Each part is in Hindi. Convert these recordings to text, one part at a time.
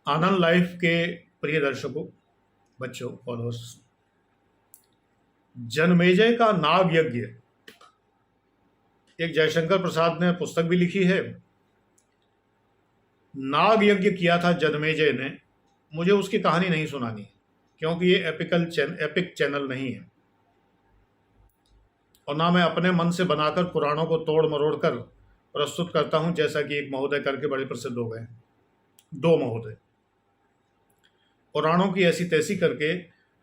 आनंद लाइफ के प्रिय दर्शकों, बच्चों, फॉलोअर्स, जन्मेजय का नाग यज्ञ, एक जयशंकर प्रसाद ने पुस्तक भी लिखी है। नाग यज्ञ किया था जन्मेजय ने। मुझे उसकी कहानी नहीं सुनानी क्योंकि ये एपिक चैनल नहीं है, और ना मैं अपने मन से बनाकर पुराणों को तोड़ मरोड़ कर प्रस्तुत करता हूं, जैसा कि एक महोदय करके बड़े प्रसिद्ध हो गए, दो महोदय पुराणों की ऐसी तैसी करके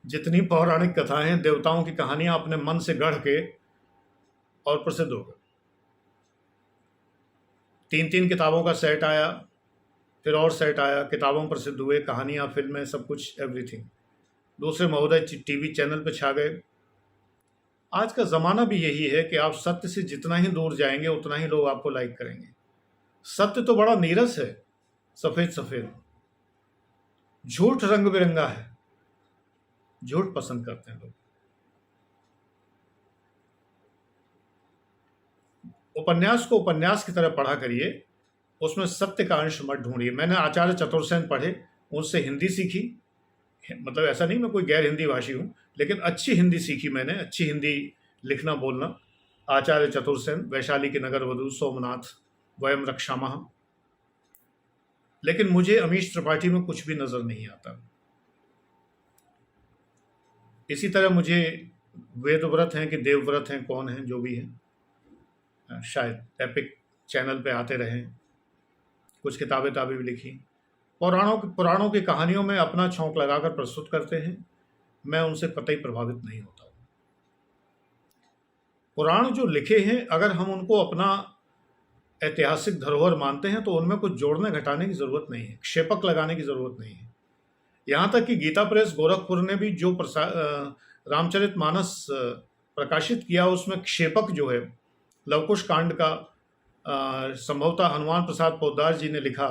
जितनी पौराणिक कथाएं हैं, देवताओं की कहानियां अपने मन से गढ़ के और प्रसिद्ध हो गए। 3-3 किताबों का सेट आया, फिर और सेट आया, किताबों प्रसिद्ध हुए, कहानियां, फिल्में, सब कुछ, एवरीथिंग। दूसरे महोदय टीवी चैनल पे छा गए। आज का ज़माना भी यही है कि आप सत्य से जितना ही दूर जाएंगे उतना ही लोग आपको लाइक करेंगे। सत्य तो बड़ा नीरस है, सफ़ेद सफ़ेद। झूठ रंग बिरंगा है, झूठ पसंद करते हैं लोग। उपन्यास को उपन्यास की तरह पढ़ा करिए, उसमें सत्य का अंश मत ढूंढिए। मैंने आचार्य चतुर्सेन पढ़े, उनसे हिंदी सीखी। मतलब ऐसा नहीं मैं कोई गैर हिंदी भाषी हूँ, लेकिन अच्छी हिंदी सीखी मैंने, अच्छी हिंदी लिखना बोलना। आचार्य चतुर्सेन, वैशाली के नगर वधु, सोमनाथ, वयम रक्षामः। लेकिन मुझे अमीश त्रिपाठी में कुछ भी नजर नहीं आता। इसी तरह मुझे वेदव्रत हैं कि देवव्रत हैं, कौन हैं, जो भी हैं, शायद एपिक चैनल पे आते रहें, कुछ किताबें भी लिखी। पुराणों की कहानियों में अपना छौंक लगाकर प्रस्तुत करते हैं। मैं उनसे कतई प्रभावित नहीं होता। पुराण जो लिखे हैं, अगर हम उनको अपना ऐतिहासिक धरोहर मानते हैं तो उनमें कुछ जोड़ने घटाने की जरूरत नहीं है, क्षेपक लगाने की जरूरत नहीं है। यहाँ तक कि गीता प्रेस गोरखपुर ने भी जो रामचरितमानस प्रकाशित किया, उसमें क्षेपक जो है लवकुश कांड का संभवतः हनुमान प्रसाद पोद्दार जी ने लिखा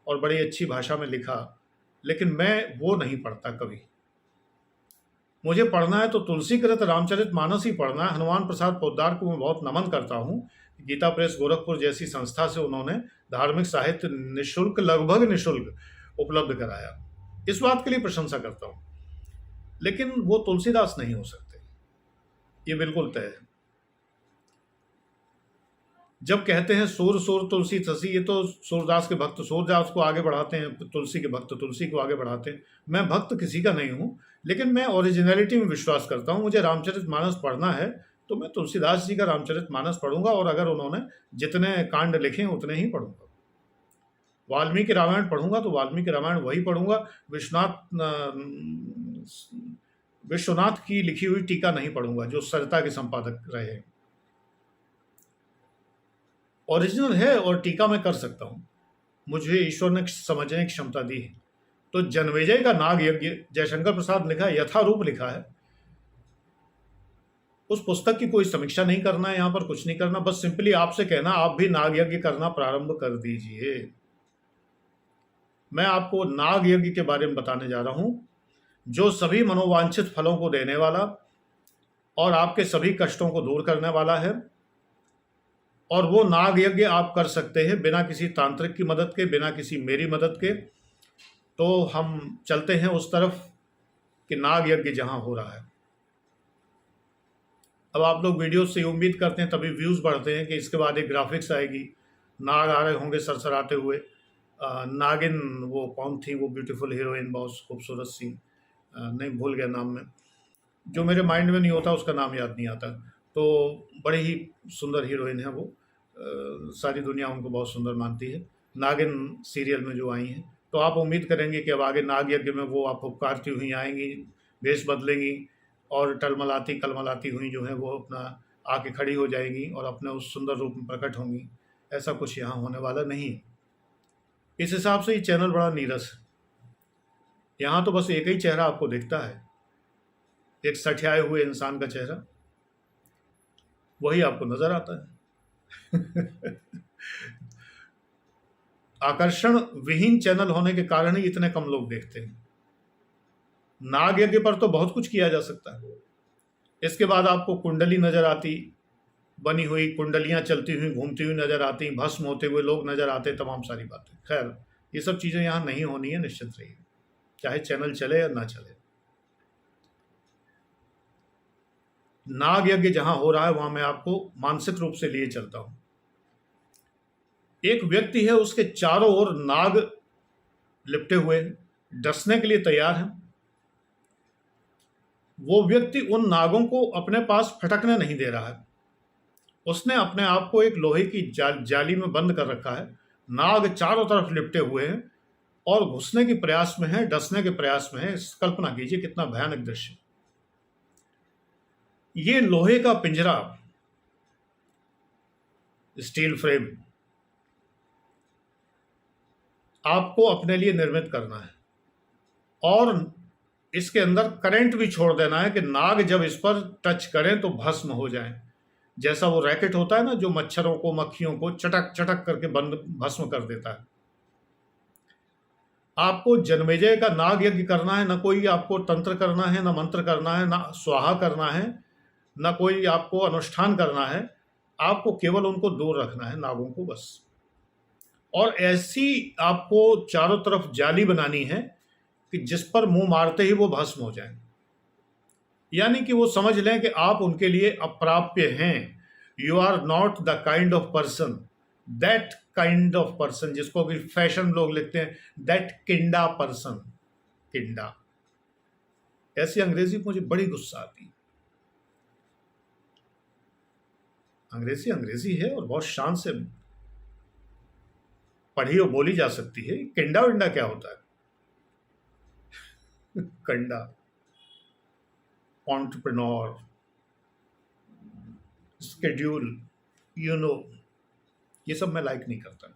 और बड़ी अच्छी भाषा में लिखा, लेकिन मैं वो नहीं पढ़ता कभी। मुझे पढ़ना है तो तुलसीकृत रामचरितमानस ही पढ़ना है। हनुमान प्रसाद पोद्दार को मैं बहुत नमन करता हूँ। गीता प्रेस गोरखपुर जैसी संस्था से उन्होंने धार्मिक साहित्य निःशुल्क, लगभग निःशुल्क उपलब्ध कराया। इस बात के लिए प्रशंसा करता हूँ, लेकिन वो तुलसीदास नहीं हो सकते, ये बिल्कुल तय है। जब कहते हैं सूर सूर तुलसी तसी, ये तो सूरदास के भक्त सूरदास को आगे बढ़ाते हैं, तुलसी के भक्त तुलसी को आगे बढ़ाते हैं। मैं भक्त किसी का नहीं हूँ, लेकिन मैं ओरिजिनलिटी में विश्वास करता हूँ। मुझे रामचरितमानस पढ़ना है तो मैं तुलसीदास जी का रामचरितमानस पढ़ूंगा, और अगर उन्होंने जितने कांड लिखे हैं उतने ही पढ़ूंगा। वाल्मीकि रामायण पढ़ूंगा तो वाल्मीकि रामायण वही पढ़ूंगा। विश्वनाथ की लिखी हुई टीका नहीं पढ़ूंगा, जो सरिता के संपादक रहे हैं। ओरिजिनल है और टीका मैं कर सकता हूं, मुझे ईश्वर ने समझने की क्षमता दी है। तो जन्मेजय का नाग यज्ञ जयशंकर प्रसाद लिखा, यथारूप लिखा है। उस पुस्तक की कोई समीक्षा नहीं करना है, यहां पर कुछ नहीं करना, बस सिंपली आपसे कहना आप भी नाग यज्ञ करना प्रारंभ कर दीजिए। मैं आपको नाग यज्ञ के बारे में बताने जा रहा हूं, जो सभी मनोवांछित फलों को देने वाला और आपके सभी कष्टों को दूर करने वाला है। और वो नाग यज्ञ आप कर सकते हैं बिना किसी तांत्रिक की मदद के, बिना किसी मेरी मदद के। तो हम चलते हैं उस तरफ कि नाग यज्ञ जहां हो रहा है। अब आप लोग वीडियो से उम्मीद करते हैं, तभी व्यूज़ बढ़ते हैं कि इसके बाद एक ग्राफिक्स आएगी, नाग आ रहे होंगे सरसराते हुए। नागिन, वो कौन थी वो ब्यूटीफुल हीरोइन, बहुत खूबसूरत सी, नहीं भूल गया नाम में, जो मेरे माइंड में नहीं होता उसका नाम याद नहीं आता। तो बड़ी ही सुंदर हीरोइन है वो, सारी दुनिया उनको बहुत सुंदर मानती है। नागिन सीरियल में जो आई हैं, तो आप उम्मीद करेंगे कि अब आगे नाग यज्ञ में वो आप पुकारती हुई आएंगी, वेश बदलेंगी और टलमलाती कलमलाती हुई जो है वो अपना आके खड़ी हो जाएंगी और अपने उस सुंदर रूप में प्रकट होंगी। ऐसा कुछ यहाँ होने वाला नहीं है। इस हिसाब से ये चैनल बड़ा नीरस है। यहाँ तो बस एक ही चेहरा आपको दिखता है, एक सठियाए हुए इंसान का चेहरा, वही आपको नजर आता है। आकर्षण विहीन चैनल होने के कारण ही इतने कम लोग देखते हैं। नाग यज्ञ पर तो बहुत कुछ किया जा सकता है। इसके बाद आपको कुंडली नजर आती, बनी हुई कुंडलियां चलती हुई घूमती हुई नजर आती, भस्म होते हुए लोग नजर आते, तमाम सारी बातें। खैर, ये सब चीज़ें यहाँ नहीं होनी है, निश्चित रहिए, चाहे चैनल चले या ना चले। नाग यज्ञ जहां हो रहा है वहां मैं आपको मानसिक रूप से लिए चलता हूं। एक व्यक्ति है, उसके चारों ओर नाग लिपटे हुए हैं, डसने के लिए तैयार हैं। वो व्यक्ति उन नागों को अपने पास फटकने नहीं दे रहा है। उसने अपने आप को एक लोहे की जाली में बंद कर रखा है। नाग चारों तरफ लिपटे हुए हैं और घुसने के प्रयास में है, डसने के प्रयास में है। कल्पना कीजिए कितना भयानक दृश्य। ये लोहे का पिंजरा, स्टील फ्रेम, आपको अपने लिए निर्मित करना है और इसके अंदर करंट भी छोड़ देना है कि नाग जब इस पर टच करें तो भस्म हो जाएं। जैसा वो रैकेट होता है ना, जो मच्छरों को, मक्खियों को चटक चटक करके बंद भस्म कर देता है। आपको जन्मेजय का नाग यज्ञ करना है। ना कोई आपको तंत्र करना है, ना मंत्र करना है, ना स्वाहा करना है, ना कोई आपको अनुष्ठान करना है। आपको केवल उनको दूर रखना है, नागों को, बस। और ऐसी आपको चारों तरफ जाली बनानी है कि जिस पर मुंह मारते ही वो भस्म हो जाए। यानी कि वो समझ लें कि आप उनके लिए अप्राप्य हैं। You are not the kind of person, that kind of person, जिसको भी फैशन लोग लिखते हैं, दैट किंडा पर्सन। किंडा, ऐसी अंग्रेजी मुझे बड़ी गुस्सा आती है। अंग्रेजी अंग्रेजी है और बहुत शान से पढ़ी और बोली जा सकती है। किंडा विंडा क्या होता है? कंडा, एंटरप्रेन्योर, स्केड्यूल, ये सब मैं लाइक नहीं करता।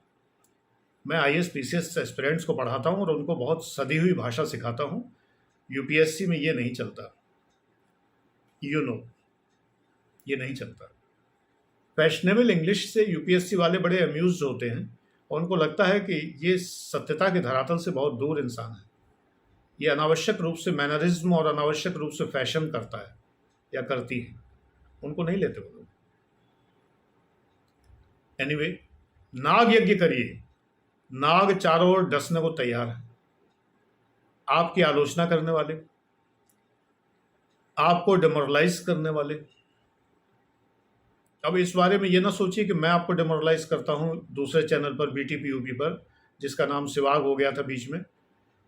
मैं IAS PCS एस्पिरेंट्स को पढ़ाता हूँ और उनको बहुत सदी हुई भाषा सिखाता हूँ। UPSC में ये नहीं चलता, ये नहीं चलता। फैशनेबल इंग्लिश से UPSC वाले बड़े अम्यूज होते हैं और उनको लगता है कि ये सत्यता के धरातल से बहुत दूर इंसान है। ये अनावश्यक रूप से मैनरिज्म और अनावश्यक रूप से फैशन करता है या करती है, उनको नहीं लेते वो लोग। एनीवे, नाग यज्ञ करिए। नाग चारों ओर डसने को तैयार है। आपकी आलोचना करने वाले, आपको डिमोरलाइज करने वाले। अब इस बारे में ये ना सोचिए कि मैं आपको डिमोरलाइज करता हूं दूसरे चैनल पर, BTPUP पर, जिसका नाम सिवाग हो गया था बीच में,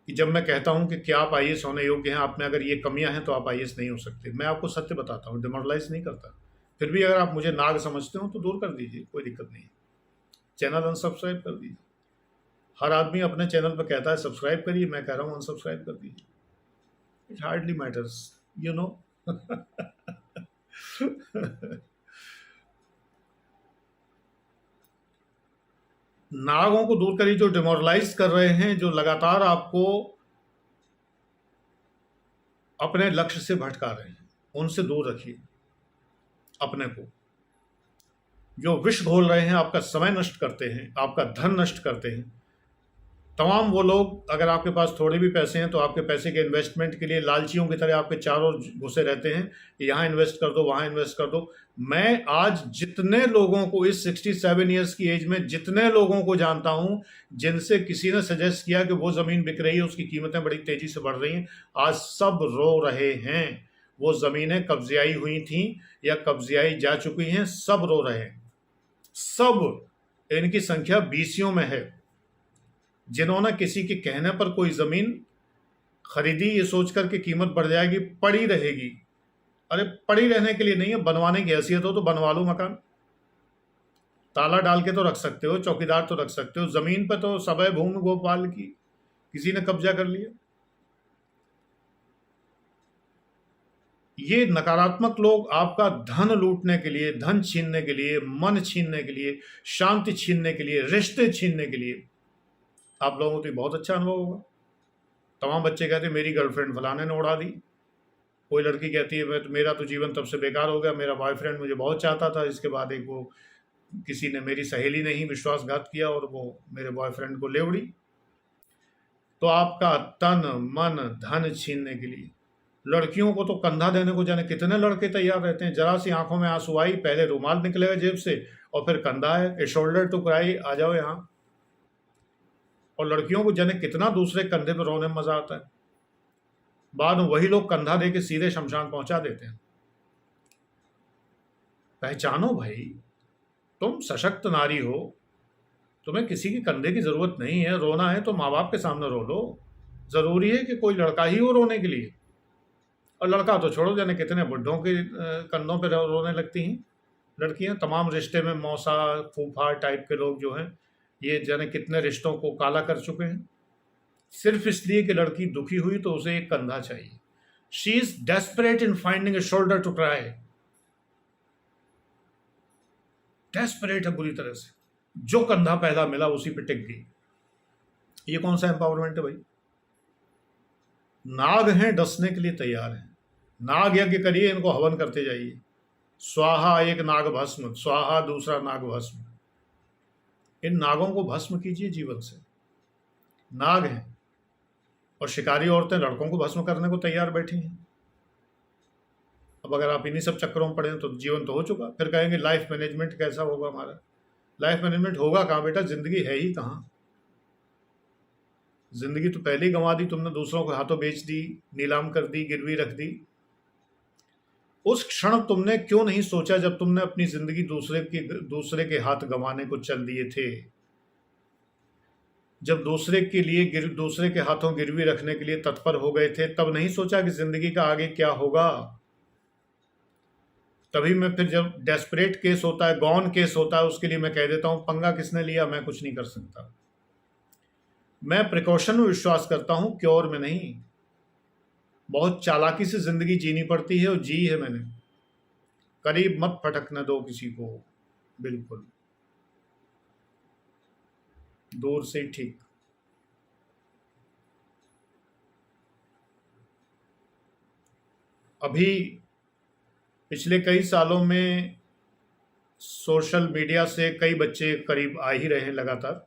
कि जब मैं कहता हूं कि क्या आप IAS होने योग्य हैं, आप में अगर ये कमियां हैं तो आप IAS नहीं हो सकते। मैं आपको सत्य बताता हूं, डिमोरलाइज नहीं करता। फिर भी अगर आप मुझे नाग समझते हो तो दूर कर दीजिए, कोई दिक्कत नहीं। चैनल अनसब्सक्राइब कर दीजिए। हर आदमी अपने चैनल पर कहता है सब्सक्राइब करिए, मैं कह रहा हूँ अनसब्सक्राइब कर दीजिए। It hardly matters, you know. नागों को दूर करिए जो डिमोरलाइज कर रहे हैं, जो लगातार आपको अपने लक्ष्य से भटका रहे हैं, उनसे दूर रखिए अपने को। जो विष घोल रहे हैं, आपका समय नष्ट करते हैं, आपका धन नष्ट करते हैं, तमाम वो लोग, अगर आपके पास थोड़े भी पैसे हैं तो आपके पैसे के इन्वेस्टमेंट के लिए लालचियों की तरह आपके चारों घुसे रहते हैं कि यहाँ इन्वेस्ट कर दो, वहाँ इन्वेस्ट कर दो। मैं आज जितने लोगों को, इस 67 ईयर्स की एज में जितने लोगों को जानता हूँ जिनसे किसी ने सजेस्ट किया कि वो ज़मीन बिक रही है, उसकी कीमतें बड़ी तेज़ी से बढ़ रही हैं, आज सब रो रहे हैं। वो ज़मीनें कब्जियाई हुई थी या कब्जियाई जा चुकी हैं, सब रो रहे हैं। सब, इनकी संख्या 20 में है, जिन्होंने किसी के कहने पर कोई ज़मीन खरीदी ये सोचकर के कीमत बढ़ जाएगी, पड़ी रहेगी। अरे पड़ी रहने के लिए नहीं है, बनवाने की हैसियत हो तो बनवा लो मकान। ताला डाल के तो रख सकते हो, चौकीदार तो रख सकते हो, ज़मीन पर तो सब है भूमि गोपाल की, किसी ने कब्जा कर लिया। ये नकारात्मक लोग आपका धन लूटने के लिए, धन छीनने के लिए, मन छीनने के लिए, शांति छीनने के लिए, रिश्ते छीनने के लिए, आप लोगों को तो बहुत अच्छा अनुभव होगा। तमाम बच्चे कहते हैं मेरी गर्लफ्रेंड फलाने ने उड़ा दी। कोई लड़की कहती है मेरा तो जीवन तब से बेकार हो गया, मेरा बॉयफ्रेंड मुझे बहुत चाहता था, इसके बाद एक वो किसी ने, मेरी सहेली ने ही विश्वासघात किया और वो मेरे बॉयफ्रेंड को ले उड़ी। तो आपका तन मन धन छीनने के लिए, लड़कियों को तो कंधा देने को जाने कितने लड़के तैयार रहते हैं। जरा सी आंखों में आंसू आई, पहले रुमाल निकलेगा जेब से और फिर कंधा है, ए शोल्डर टू क्राई, आ जाओ यहाँ। और लड़कियों को जाने कितना दूसरे कंधे पर रोने में मजा आता है, बाद में वही लोग कंधा दे के सीधे शमशान पहुंचा देते हैं। पहचानो भाई, तुम सशक्त नारी हो, तुम्हें किसी के कंधे की जरूरत नहीं है। रोना है तो माँ बाप के सामने रो लो। जरूरी है कि कोई लड़का ही हो रोने के लिए? और लड़का तो छोड़ो, जाने कितने बुढ़ों के कंधों पे रोने लगती हैं लड़कियां। तमाम रिश्ते में मौसा फूफा टाइप के लोग जो हैं, ये जाने कितने रिश्तों को काला कर चुके हैं, सिर्फ इसलिए कि लड़की दुखी हुई तो उसे एक कंधा चाहिए। She is desperate in finding a shoulder to cry. Desperate है बुरी तरह से, जो कंधा पैदा मिला उसी पे टिक गई। ये कौन सा एम्पावरमेंट है भाई? नाग हैं, डसने के लिए तैयार हैं। नाग यज्ञ करिए, इनको हवन करते जाइए। स्वाहा एक नाग भस्म, स्वाहा दूसरा नाग भस्म। इन नागों को भस्म कीजिए जीवन से। नाग हैं और शिकारी औरतें लड़कों को भस्म करने को तैयार बैठी हैं। अब अगर आप इन्हीं सब चक्करों में पड़े हैं तो जीवन तो हो चुका। फिर कहेंगे लाइफ मैनेजमेंट कैसा होगा हमारा? लाइफ मैनेजमेंट होगा कहाँ बेटा? जिंदगी है ही कहाँ। जिंदगी तो पहले ही गंवा दी तुमने, दूसरों के हाथों बेच दी, नीलाम कर दी, गिरवी रख दी। उस क्षण तुमने क्यों नहीं सोचा जब तुमने अपनी जिंदगी दूसरे के हाथ गंवाने को चल दिए थे? जब दूसरे के लिए दूसरे के हाथों गिरवी रखने के लिए तत्पर हो गए थे, तब नहीं सोचा कि जिंदगी का आगे क्या होगा? तभी मैं फिर जब डेस्परेट केस होता है, गॉन केस होता है, उसके लिए मैं कह देता हूं पंगा किसने लिया, मैं कुछ नहीं कर सकता। मैं प्रिकॉशन में विश्वास करता हूं, क्योर में नहीं। बहुत चालाकी से जिंदगी जीनी पड़ती है और जी है मैंने। करीब मत फटकने दो किसी को, बिल्कुल दूर से ठीक। अभी पिछले कई सालों में सोशल मीडिया से कई बच्चे करीब आ ही रहे हैं, लगातार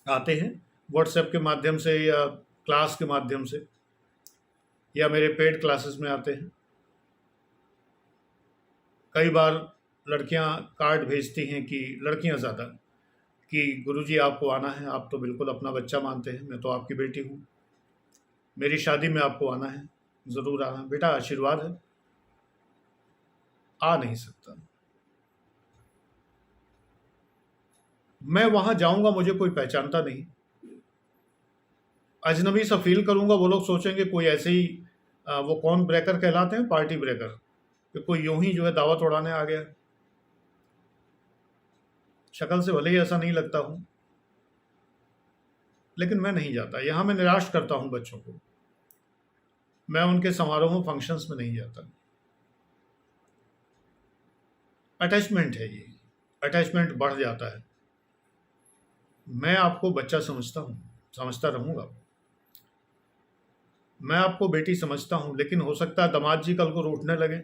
आते हैं व्हाट्सएप के माध्यम से या क्लास के माध्यम से या मेरे पेड क्लासेस में आते हैं। कई बार लड़कियां कार्ड भेजती हैं, कि लड़कियां ज़्यादा, कि गुरुजी आपको आना है, आप तो बिल्कुल अपना बच्चा मानते हैं, मैं तो आपकी बेटी हूँ, मेरी शादी में आपको आना है, ज़रूर आना बेटा, आशीर्वाद है। आ नहीं सकता मैं, वहां जाऊंगा मुझे कोई पहचानता नहीं, अजनबी सा फील करूंगा। वो लोग सोचेंगे कोई ऐसे ही वो कौन ब्रेकर कहलाते हैं, पार्टी ब्रेकर, कि कोई यूं ही जो है दावत उड़ाने आ गया। शक्ल से भले ही ऐसा नहीं लगता हूं, लेकिन मैं नहीं जाता। यहां मैं निराश करता हूं बच्चों को, मैं उनके समारोहों फंक्शंस में नहीं जाता। अटैचमेंट है ये, अटैचमेंट बढ़ जाता है। मैं आपको बच्चा समझता हूं, समझता रहूंगा। मैं आपको बेटी समझता हूं, लेकिन हो सकता है दामाद जी कल को रूठने लगे,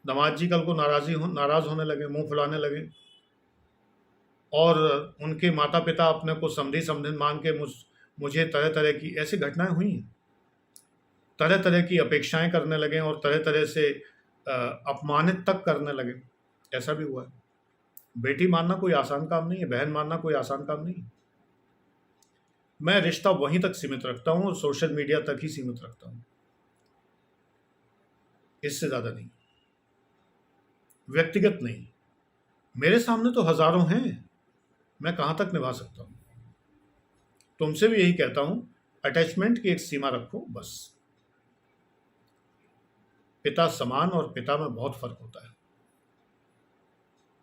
दामाद जी कल को नाराज होने लगे, मुंह फुलाने लगे, और उनके माता पिता अपने को समधी समधन मान के मुझे तरह तरह की ऐसी घटनाएं हुई हैं, तरह तरह की अपेक्षाएं करने लगे और तरह तरह से अपमानित तक करने लगे। ऐसा भी हुआ है। बेटी मानना कोई आसान काम नहीं है, बहन मानना कोई आसान काम नहीं है। मैं रिश्ता वहीं तक सीमित रखता हूं और सोशल मीडिया तक ही सीमित रखता हूं, इससे ज्यादा नहीं, व्यक्तिगत नहीं। मेरे सामने तो हजारों हैं, मैं कहां तक निभा सकता हूं? तुमसे भी यही कहता हूं, अटैचमेंट की एक सीमा रखो बस। पिता समान और पिता में बहुत फर्क होता है,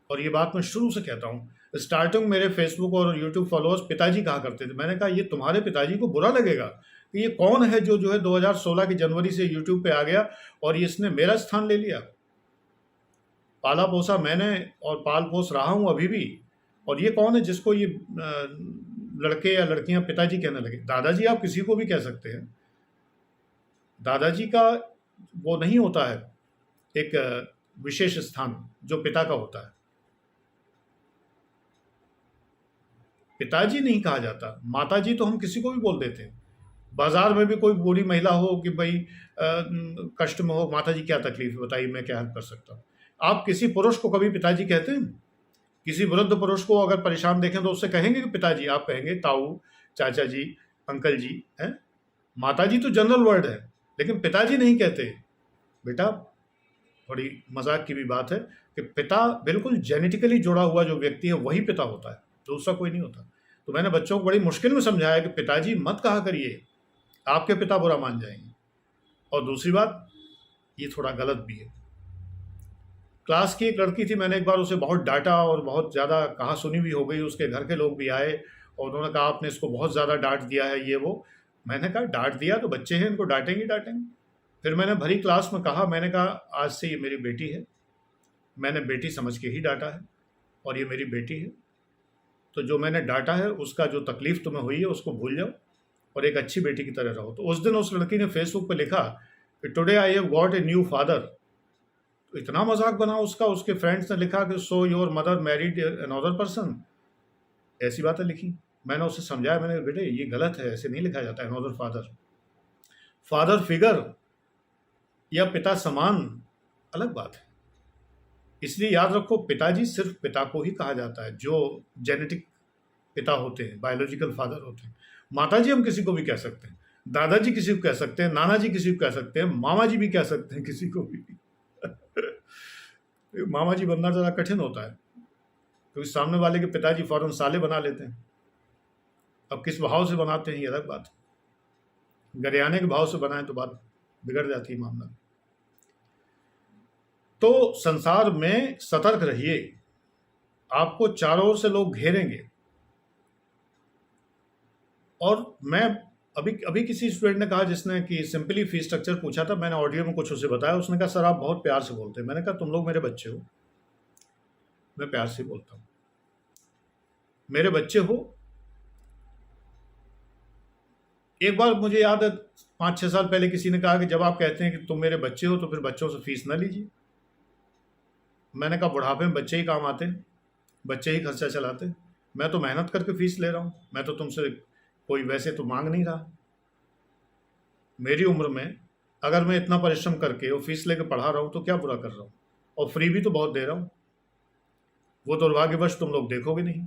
और ये बात मैं शुरू से कहता हूं। स्टार्टिंग मेरे फेसबुक और यूट्यूब फॉलोअर्स पिताजी कहा करते थे। मैंने कहा ये तुम्हारे पिताजी को बुरा लगेगा कि ये कौन है जो है 2016 की जनवरी से यूट्यूब पे आ गया और इसने मेरा स्थान ले लिया। पाला पोसा मैंने और पाल पोस रहा हूं अभी भी, और ये कौन है जिसको ये लड़के या लड़कियां पिताजी कहने लगे? दादाजी आप किसी को भी कह सकते हैं। दादाजी का वो नहीं होता है एक विशेष स्थान जो पिता का होता है। पिताजी नहीं कहा जाता, माताजी तो हम किसी को भी बोल देते हैं। बाजार में भी कोई बूढ़ी महिला हो कि भाई कष्ट में हो, माताजी क्या तकलीफ है बताइए, मैं क्या हेल्प कर सकता हूँ। आप किसी पुरुष को कभी पिताजी कहते हैं? किसी वृद्ध पुरुष को अगर परेशान देखें तो उससे कहेंगे कि पिताजी? आप कहेंगे ताऊ, चाचा जी, अंकल जी, हैं। माता जी तो जनरल वर्ड है, लेकिन पिताजी नहीं कहते। बेटा, बड़ी मजाक की भी बात है कि पिता बिल्कुल जेनेटिकली जुड़ा हुआ जो व्यक्ति है वही पिता होता है, दूसरा कोई नहीं होता। तो मैंने बच्चों को बड़ी मुश्किल में समझाया कि पिताजी मत कहा करिए, आपके पिता बुरा मान जाएंगे। और दूसरी बात, ये थोड़ा गलत भी है। क्लास की एक लड़की थी, मैंने एक बार उसे बहुत डांटा और बहुत ज़्यादा कहा सुनी भी हो गई। उसके घर के लोग भी आए और उन्होंने कहा आपने इसको बहुत ज़्यादा डांट दिया है, ये वो। मैंने कहा डांट दिया तो बच्चे हैं, इनको डांटेंगे डांटेंगे। फिर मैंने भरी क्लास में कहा, मैंने कहा आज से ये मेरी बेटी है, मैंने बेटी समझ के ही डांटा है और ये मेरी बेटी है। तो जो मैंने डांटा है उसका जो तकलीफ तुम्हें हुई है उसको भूल जाओ और एक अच्छी बेटी की तरह रहो। तो उस दिन उस लड़की ने फेसबुक पे लिखा कि today I have got a new father. तो इतना मजाक बना उसका, उसके फ्रेंड्स ने लिखा कि so your mother married another person, ऐसी बातें लिखी। मैंने उसे समझाया, मैंने बेटे ये गलत है, ऐसे नहीं लिखा जाता है अनदर फादर। फादर फिगर या पिता समान अलग बात है। इसलिए याद रखो, पिताजी सिर्फ पिता को ही कहा जाता है जो जेनेटिक पिता होते हैं, बायोलॉजिकल फादर होते हैं। माताजी हम किसी को भी कह सकते हैं, दादाजी किसी को कह सकते हैं, नाना जी किसी को कह सकते हैं, मामा जी भी कह सकते हैं किसी को भी। मामा जी बनना ज़रा कठिन होता है क्योंकि सामने वाले के पिताजी फौरन साले बना लेते हैं। अब किस भाव से बनाते हैं ये अलग बात है। गरियाने के भाव से बनाए तो बात बिगड़ जाती है मामला। तो संसार में सतर्क रहिए, आपको चारों ओर से लोग घेरेंगे। और मैं अभी किसी स्टूडेंट ने कहा, जिसने कि सिंपली फी स्ट्रक्चर पूछा था, मैंने ऑडियो में कुछ उसे बताया, उसने कहा सर आप बहुत प्यार से बोलते हैं। मैंने कहा तुम लोग मेरे बच्चे हो, मैं प्यार से बोलता हूँ, मेरे बच्चे हो। एक बार मुझे याद है 5-6 साल पहले किसी ने कहा कि जब आप कहते हैं कि तुम मेरे बच्चे हो तो फिर बच्चों से फीस ना लीजिए। मैंने कहा बुढ़ापे में बच्चे ही काम आते हैं, बच्चे ही खर्चा चलाते हैं। मैं तो मेहनत करके फीस ले रहा हूँ, मैं तो तुमसे कोई वैसे तो मांग नहीं रहा। मेरी उम्र में अगर मैं इतना परिश्रम करके और फीस लेके पढ़ा रहा हूँ तो क्या बुरा कर रहा हूँ, और फ्री भी तो बहुत दे रहा हूँ। वो दुर्भाग्यवश तुम लोग देखोगे नहीं,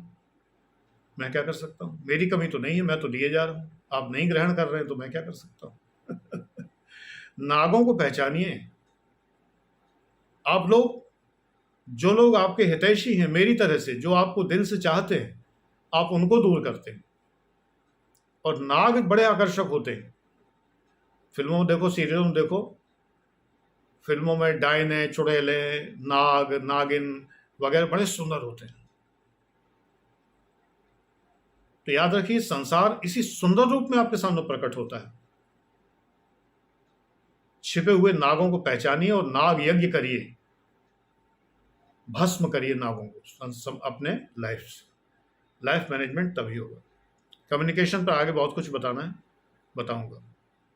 मैं क्या कर सकता हूँ। मेरी कमी तो नहीं है, मैं तो दिए जा रहा हूँ, आप नहीं ग्रहण कर रहे हैं तो मैं क्या कर सकता हूँ। नागों को पहचानिए। आप लोग, जो लोग आपके हितैषी हैं मेरी तरह से, जो आपको दिल से चाहते हैं, आप उनको दूर करते हैं। और नाग बड़े आकर्षक होते हैं। फिल्मों में देखो, सीरियलों में देखो, फिल्मों में डायने, चुड़ैले, नाग, नागिन वगैरह बड़े सुंदर होते हैं। तो याद रखिए, संसार इसी सुंदर रूप में आपके सामने प्रकट होता है। छिपे हुए नागों को पहचानिए और नाग यज्ञ करिए, भस्म करिए नागों को अपने लाइफ से। लाइफ मैनेजमेंट तभी होगा। कम्युनिकेशन पर आगे बहुत कुछ बताना है, बताऊंगा।